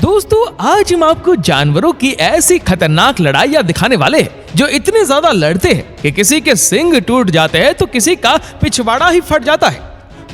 दोस्तों आज हम आपको जानवरों की ऐसी खतरनाक लड़ाइयाँ दिखाने वाले हैं जो इतने ज्यादा लड़ते हैं कि किसी के सींग टूट जाते हैं तो किसी का पिछवाड़ा ही फट जाता है।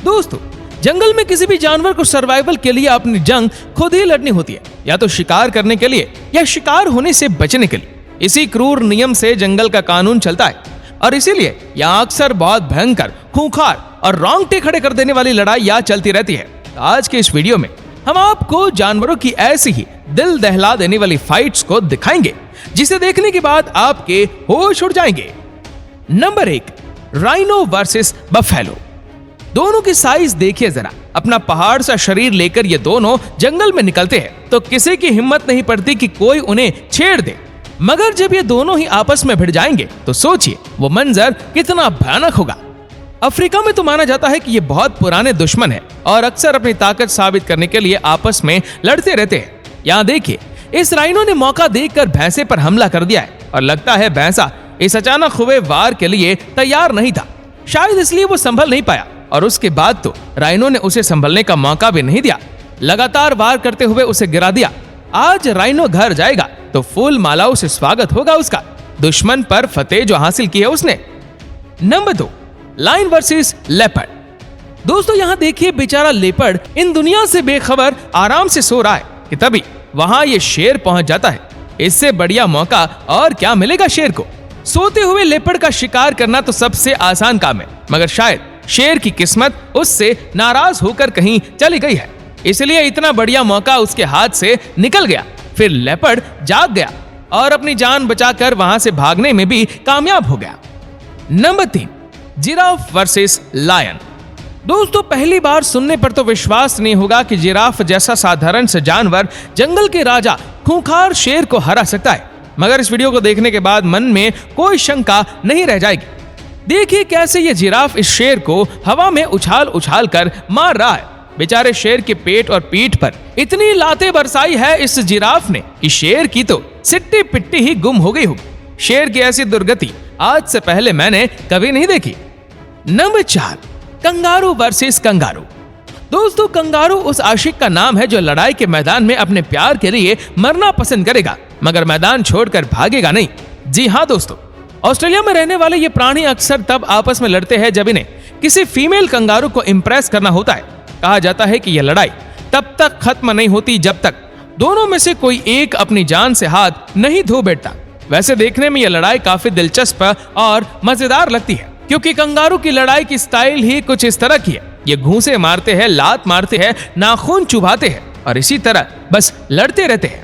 दोस्तों जंगल में किसी भी जानवर को सर्वाइवल के लिए अपनी जंग खुद ही लड़नी होती है, या तो शिकार करने के लिए या शिकार होने से बचने के लिए। इसी क्रूर नियम से जंगल का कानून चलता है और इसीलिए यहाँ अक्सर बहुत भयंकर, खूंखार और रोंगटे खड़े कर देने वाली लड़ाइयाँ चलती रहती है। आज के इस वीडियो में हम आपको जानवरों की ऐसी ही दिल दहला देने वाली फाइट्स को दिखाएंगे जिसे देखने के बाद आपके होश उड़ जाएंगे। Number 1, rhino versus buffalo. दोनों की साइज देखिए जरा। अपना पहाड़ सा शरीर लेकर ये दोनों जंगल में निकलते हैं तो किसी की हिम्मत नहीं पड़ती कि कोई उन्हें छेड़ दे। मगर जब ये दोनों ही आपस में भिड़ जाएंगे तो सोचिए वो मंजर कितना भयानक होगा। अफ्रीका में तो माना जाता है कि ये बहुत पुराने दुश्मन हैं और अक्सर अपनी ताकत साबित करने के लिए आपस में लड़ते रहते हैं। यहाँ देखिए, इस राइनो ने मौका देखकर भैंसे पर हमला कर दिया है और लगता है भैंसा इस अचानक हुए वार के लिए तैयार नहीं था। शायद इसलिए वो संभल नहीं पाया और उसके बाद तो राइनो ने उसे संभलने का मौका भी नहीं दिया, लगातार वार करते हुए उसे गिरा दिया। आज राइनो घर जाएगा तो फूल मालाओं से स्वागत होगा उसका, दुश्मन पर फतेह जो हासिल की है उसने। Number 2, lion versus leopard. दोस्तों यहाँ देखिए, बेचारा लेपर्ड इन दुनिया से बेखबर आराम से सो रहा है कि तभी वहां ये शेर पहुंच जाता है। इससे बढ़िया मौका और क्या मिलेगा शेर को। सोते हुए लेपर्ड का शिकार करना तो सबसे आसान काम है, मगर शायद शेर की किस्मत उससे नाराज होकर कहीं चली गई है, इसलिए इतना बढ़िया मौका उसके हाथ से निकल गया। फिर लेपर्ड जाग गया और अपनी जान बचाकर वहां से भागने में भी कामयाब हो गया। Number 3, giraffe versus lion. दोस्तों पहली बार सुनने पर तो विश्वास नहीं होगा कि जिराफ जैसा साधारण सा जानवर जंगल के राजा खूंखार शेर को हरा सकता है, मगर इस वीडियो को देखने के बाद मन में कोई शंका नहीं रह जाएगी। देखिए कैसे ये जिराफ इस शेर को हवा में उछाल उछाल कर मार रहा है। बेचारे शेर के पेट और पीठ पर इतनी लातें बरसाई है इस जिराफ ने कि शेर की तो सिट्टी पिट्टी ही गुम हो गई होगी। शेर की ऐसी दुर्गति आज से पहले मैंने कभी नहीं देखी। Number 4, kangaroo versus kangaroo. दोस्तों कंगारू उस आशिक का नाम है जो लड़ाई के मैदान में अपने प्यार के लिए मरना पसंद करेगा, मगर मैदान छोड़कर भागेगा नहीं। जी हाँ दोस्तों, ऑस्ट्रेलिया में रहने वाले ये प्राणी अक्सर तब आपस में लड़ते हैं जब इन्हें किसी फीमेल कंगारू को इम्प्रेस करना होता है। कहा जाता है कि यह लड़ाई तब तक खत्म नहीं होती जब तक दोनों में से कोई एक अपनी जान से हाथ नहीं धो बैठता। वैसे देखने में यह लड़ाई काफी दिलचस्प और मजेदार लगती है, क्योंकि कंगारू की लड़ाई की स्टाइल ही कुछ इस तरह की है। ये घूंसे मारते हैं, लात मारते हैं, नाखून चुभाते हैं और इसी तरह बस लड़ते रहते हैं।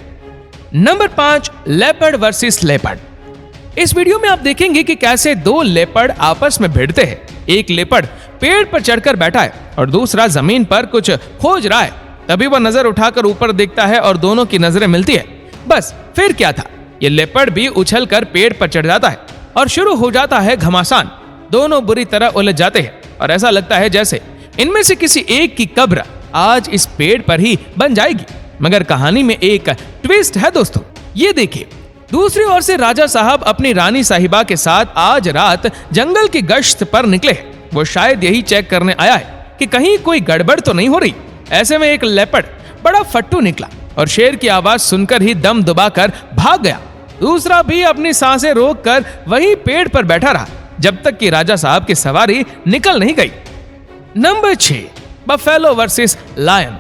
Number 5, leopard versus leopard. इस वीडियो में आप देखेंगे कि कैसे दो लेपर्ड आपस में भिड़ते हैं। एक लेपर्ड पेड़ पर चढ़कर बैठा है और दूसरा जमीन पर कुछ खोज रहा है। तभी वह नजर उठाकर ऊपर देखता है और दोनों की नजरें मिलती है। बस फिर क्या था, ये लेपर्ड भी उछलकर पेड़ पर चढ़ जाता है और शुरू हो जाता है घमासान। दोनों बुरी तरह उलझ जाते हैं और ऐसा लगता है जैसे इनमें से किसी एक की कब्र आज इस पेड़ पर ही बन जाएगी। मगर कहानी में एक ट्विस्ट है दोस्तों, ये देखिए। दूसरी ओर से राजा साहब अपनी रानी साहिबा के साथ आज रात जंगल की गश्त पर निकले हैं। वो शायद यही चेक करने आया है कि कहीं कोई गड़बड़ तो नहीं हो रही। ऐसे में एक लेपर्ड बड़ा फट्टू निकला और शेर की आवाज सुनकर ही दम दबाकर भाग गया। दूसरा भी अपनी सांसें रोककर वहीं पेड़ पर बैठा रहा जब तक कि राजा साहब की सवारी निकल नहीं गई। Number 6, buffalo versus lion.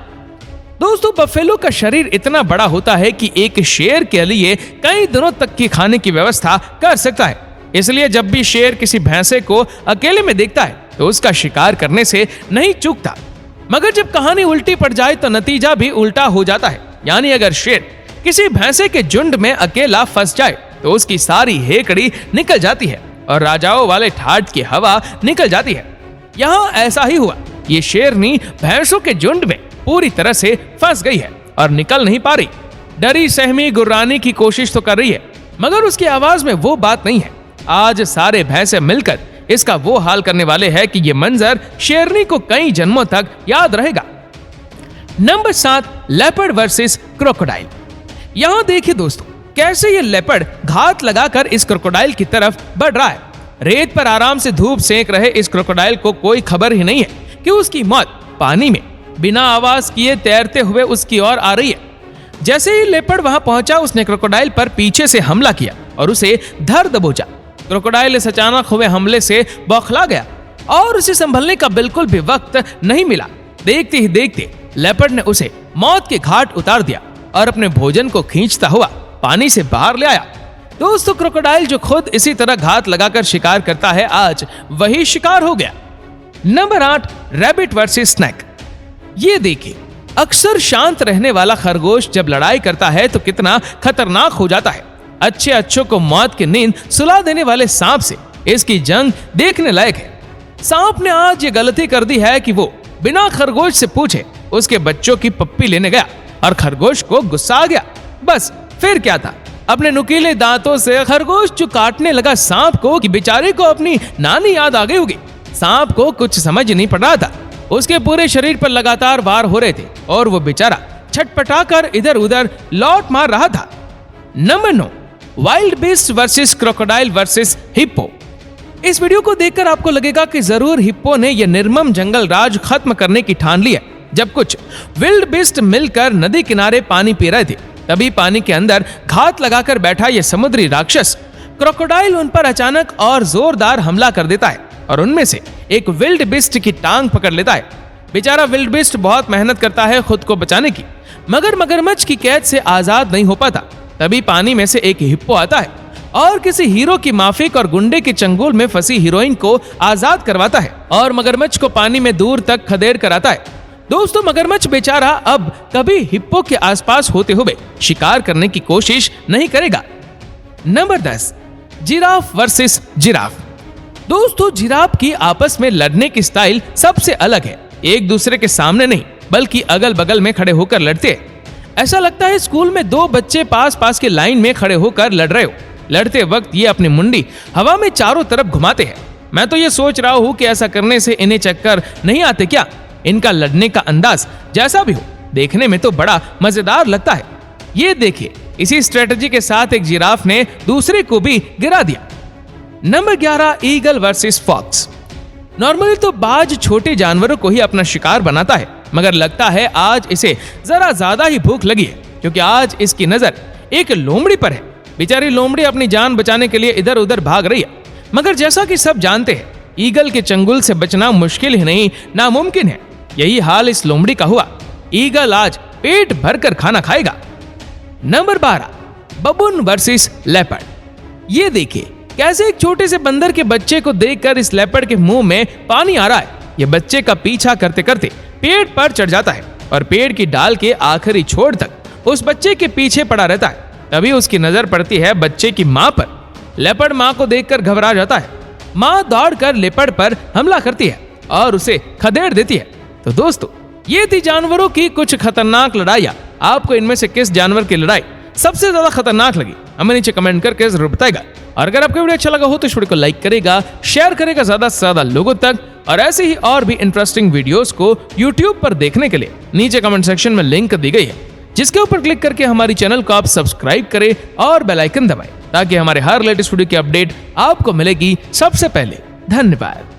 दोस्तों बफेलो का शरीर इतना बड़ा होता है कि एक शेर के लिए कई दिनों तक की खाने की व्यवस्था कर सकता है। इसलिए जब भी शेर किसी भैंसे को अकेले में देखता है तो उसका शिकार करने से नहीं चूकता। मगर जब कहानी उल्टी पड़ जाए तो नतीजा भी उल्टा हो जाता है। यानी अगर शेर किसी भैंसे के झुंड में अकेला फंस जाए तो उसकी सारी हेकड़ी निकल जाती है और राजाओं वाले ठाठ की हवा निकल जाती है। यहाँ ऐसा ही हुआ। ये शेरनी भैंसों के झुंड में पूरी तरह से फंस गई है और निकल नहीं पा रही। डरी सहमी गुर्राने की कोशिश तो कर रही है, मगर उसकी आवाज में वो बात नहीं है। आज सारे भैंसे मिलकर इसका वो हाल करने वाले हैं कि ये मंजर शेरनी को कई जन्मों तक याद रहेगा। Number 7, leopard versus crocodile. यहाँ देखिए दोस्तों, कैसे ये लेपर्ड घात लगाकर इस क्रोकोडाइल की तरफ बढ़ रहा है। रेत पर आराम से धूप सेंक रहे इस क्रोकोडाइल को कोई खबर ही नहीं है कि उसकी मौत पानी में बिना आवाज किए तैरते हुए उसकी ओर आ रही है। जैसे ही लेपर्ड वहां पहुंचा उसने क्रोकोडाइल पर पीछे से हमला किया और उसे धर दबोचा। क्रोकोडाइल इस अचानक हुए हमले से बौखला गया और उसे संभलने का बिल्कुल भी वक्त नहीं मिला। देखते ही देखते लेपर्ड ने उसे मौत के घाट उतार दिया और अपने भोजन को खींचता हुआ पानी से बाहर ले आया। दोस्तों, क्रोकोडाइल जो खुद इसी तरह घात लगाकर शिकार करता है, आज वही शिकार हो गया। Number 8, rabbit versus snake. ये देखिए, अक्सर शांत रहने वाला खरगोश जब लड़ाई करता है तो कितना खतरनाक हो जाता है। अच्छों को मौत की नींद सुला देने वाले सांप से इसकी जंग देखने लायक है। सांप ने आज ये गलती कर दी है कि वो बिना खरगोश से पूछे उसके बच्चों की पप्पी लेने गया और खरगोश को गुस्सा आ गया। बस फिर क्या था, अपने नुकीले दांतों से खरगोश जो काटने लगा सांप को कि बेचारे को अपनी नानी याद आ गई होगी। सांप को कुछ समझ नहीं पड़ रहा था, उसके पूरे शरीर पर लगातार वार हो रहे थे और वो बेचारा छटपटाकर इधर उधर लौट मार रहा था। Number 9, wild beast versus crocodile versus hippo. इस वीडियो को देखकर आपको लगेगा कि जरूर हिप्पो ने यह निर्मम जंगल राज खत्म करने की ठान ली है। जब कुछ विल्ड बीस्ट मिलकर नदी किनारे पानी पी रहे थे, तभी पानी के अंदर घात लगाकर बैठा यह समुद्री राक्षस क्रोकोडाइल उन पर अचानक और जोरदार हमला कर देता है और उनमें से एक विल्ड बीस्ट की टांग पकड़ लेता है। बेचारा विल्ड बीस्ट बहुत मेहनत करता है खुद को बचाने की, मगर मगरमच्छ की कैद से आजाद नहीं हो पाता। तभी पानी में से एक हिप्पो आता है और किसी हीरो की माफिक और गुंडे के चंगुल में फंसी हीरोइन को आजाद करवाता है और मगरमच्छ को पानी में दूर तक खदेड़ कर आता है। दोस्तों, मगरमच्छ बेचारा अब कभी हिप्पो के आसपास होते हुए शिकार करने की कोशिश नहीं करेगा। Number 10, giraffe versus giraffe. दोस्तों, जिराफ की आपस में लड़ने की स्टाइल सबसे अलग है। एक दूसरे के सामने नहीं बल्कि अगल बगल में खड़े होकर लड़ते हैं। ऐसा लगता है स्कूल में दो बच्चे पास पास के लाइन में खड़े होकर लड़ रहे हो। लड़ते वक्त ये अपनी मुंडी हवा में चारों तरफ घुमाते हैं। मैं तो ये सोच रहा हूँ कि ऐसा करने से इन्हें चक्कर नहीं आते क्या। इनका लड़ने का अंदाज जैसा भी हो, देखने में तो बड़ा मजेदार लगता है। ये देखिए, इसी स्ट्रेटजी के साथ एक जिराफ ने दूसरे को भी गिरा दिया। Number 11, eagle versus fox. Normally तो बाज छोटे जानवरों को ही अपना शिकार बनाता है, मगर लगता है आज इसे जरा ज्यादा ही भूख लगी है, क्योंकि आज इसकी नजर एक लोमड़ी पर है। बेचारी लोमड़ी अपनी जान बचाने के लिए इधर उधर भाग रही है, मगर जैसा कि सब जानते हैं, ईगल के चंगुल से बचना मुश्किल ही नहीं नामुमकिन है। यही हाल इस लोमड़ी का हुआ। ईगल आज पेट भरकर खाना खाएगा। Number 12, बबून versus leopard. ये देखिए, कैसे एक छोटे से बंदर के बच्चे को देखकर इस लेपर्ड के मुंह में पानी आ रहा है। ये बच्चे का पीछा करते करते पेड़ पर चढ़ जाता है और पेड़ की डाल के आखिरी छोर तक उस बच्चे के पीछे पड़ा रहता है। तभी उसकी नजर पड़ती है बच्चे की मां पर। लेपर्ड मां को देखकर घबरा जाता है। मां दौड़कर लेपर्ड पर हमला करती है और उसे खदेड़ देती है। तो दोस्तों, ये थी जानवरों की कुछ खतरनाक लड़ाइयां। आपको इनमें से किस जानवर की लड़ाई सबसे ज्यादा खतरनाक लगी, हमें नीचे कमेंट करके जरूर बताएगा। और अगर आपको वीडियो अच्छा लगा हो तो इस वीडियो को लाइक करेगा, शेयर करेगा ज्यादा से ज्यादा लोगों तक। और ऐसे ही और भी इंटरेस्टिंग वीडियोस को YouTube पर देखने के लिए नीचे कमेंट सेक्शन में लिंक दी गई है, जिसके ऊपर क्लिक करके हमारी चैनल को आप सब्सक्राइब करें और बेल आइकन दबाएं, ताकि हमारे हर लेटेस्ट वीडियो की अपडेट आपको मिलेगी सबसे पहले। धन्यवाद।